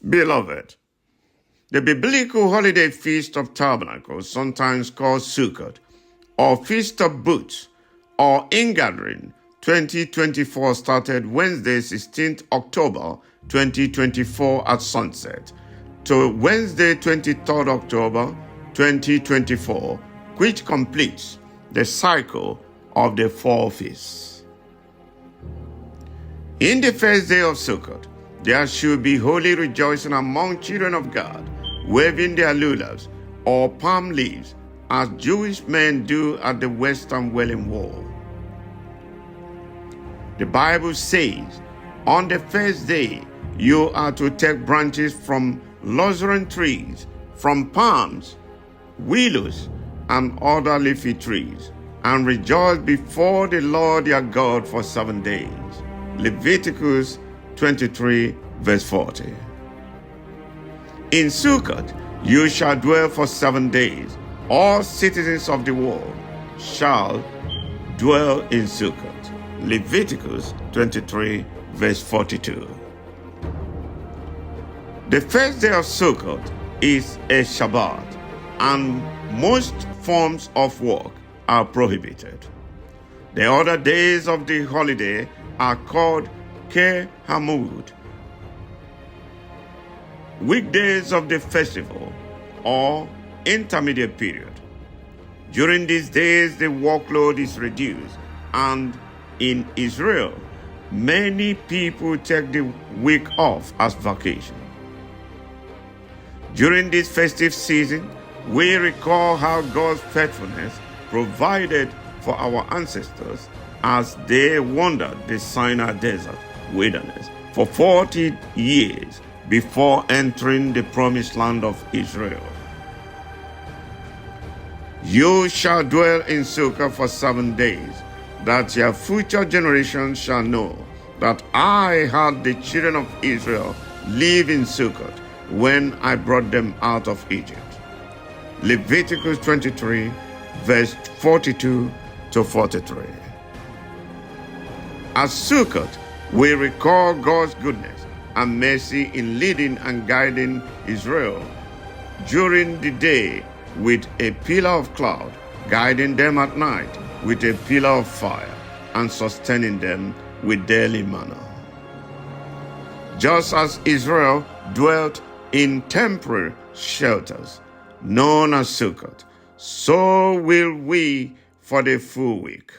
Beloved, the biblical holiday Feast of Tabernacles, sometimes called Sukkot, or Feast of Booths, or Ingathering 2024, started Wednesday, 16th October 2024 at sunset to Wednesday, 23rd October 2024, which completes the cycle of the four feasts. In the first day of Sukkot, there should be holy rejoicing among children of God, waving their lulaves or palm leaves, as Jewish men do at the Western Wailing Wall. The Bible says, on the first day, you are to take branches from lucerne trees, from palms, willows, and other leafy trees, and rejoice before the Lord your God for 7 days. Leviticus 23, verse 40. In Sukkot, you shall dwell for 7 days. All citizens of the world shall dwell in Sukkot. Leviticus 23, verse 42. The first day of Sukkot is a Shabbat, and most forms of work are prohibited. The other days of the holiday are called Ke-Hamud, weekdays of the festival, or intermediate period. During these days, the workload is reduced, and in Israel, many people take the week off as vacation. During this festive season, we recall how God's faithfulness provided for our ancestors as they wandered the Sinai desert wilderness for 40 years before entering the promised land of Israel. You shall dwell in Sukkot for 7 days, that your future generations shall know that I had the children of Israel live in Sukkot when I brought them out of Egypt. Leviticus 23, verse 42 to 43. At Sukkot, we recall God's goodness and mercy in leading and guiding Israel during the day with a pillar of cloud, guiding them at night with a pillar of fire, and sustaining them with daily manna. Just as Israel dwelt in temporary shelters known as Sukkot, so will we for the full week.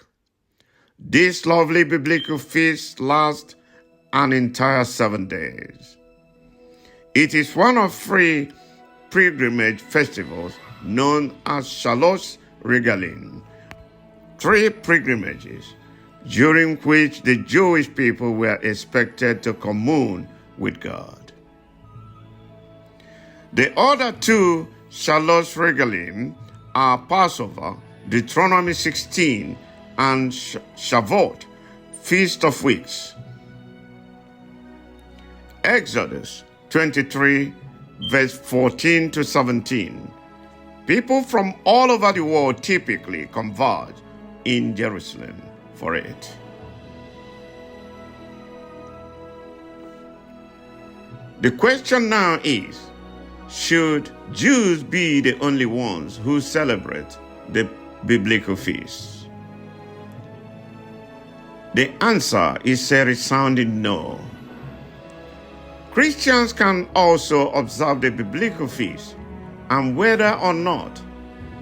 This lovely biblical feast lasts an entire 7 days. It is one of 3 pilgrimage festivals known as Shalosh Regalim, 3 pilgrimages during which the Jewish people were expected to commune with God. The other 2 Shalosh Regalim are Passover, Deuteronomy 16, and Shavuot, Feast of Weeks. Exodus 23, verse 14 to 17. People from all over the world typically converge in Jerusalem for it. The question now is, should Jews be the only ones who celebrate the biblical feasts? The answer is a resounding no. Christians can also observe the biblical feasts, and whether or not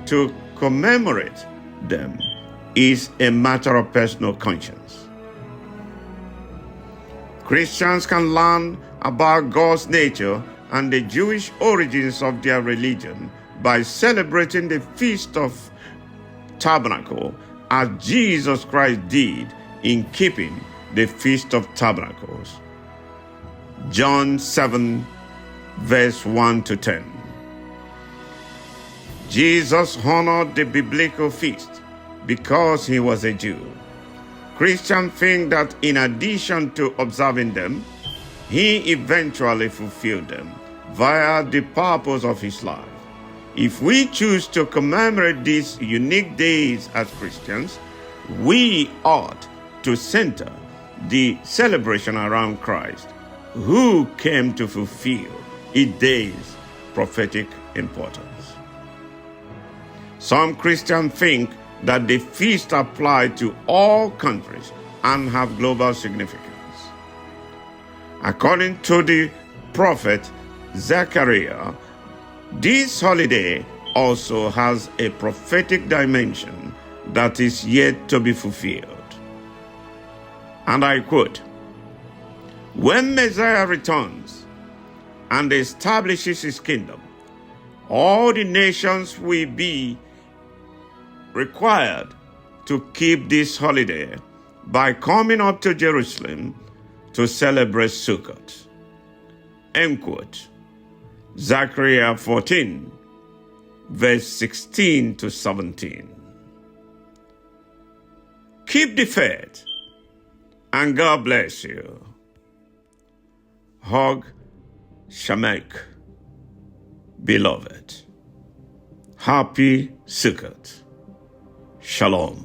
to commemorate them is a matter of personal conscience. Christians can learn about God's nature and the Jewish origins of their religion by celebrating the Feast of Tabernacle as Jesus Christ did in keeping the Feast of Tabernacles. John 7, verse 1 to 10. Jesus honored the biblical feast because he was a Jew. Christians think that in addition to observing them, he eventually fulfilled them via the purpose of his life. If we choose to commemorate these unique days as Christians, we ought to center the celebration around Christ, who came to fulfill each day's prophetic importance. Some Christians think that the feast applies to all countries and have global significance. According to the prophet Zechariah, this holiday also has a prophetic dimension that is yet to be fulfilled. And I quote, "When Messiah returns and establishes his kingdom, all the nations will be required to keep this holiday by coming up to Jerusalem to celebrate Sukkot." End quote. Zechariah 14, verse 16 to 17. Keep the faith, and God bless you. Hug Shamek, beloved. Happy Sukkot. Shalom.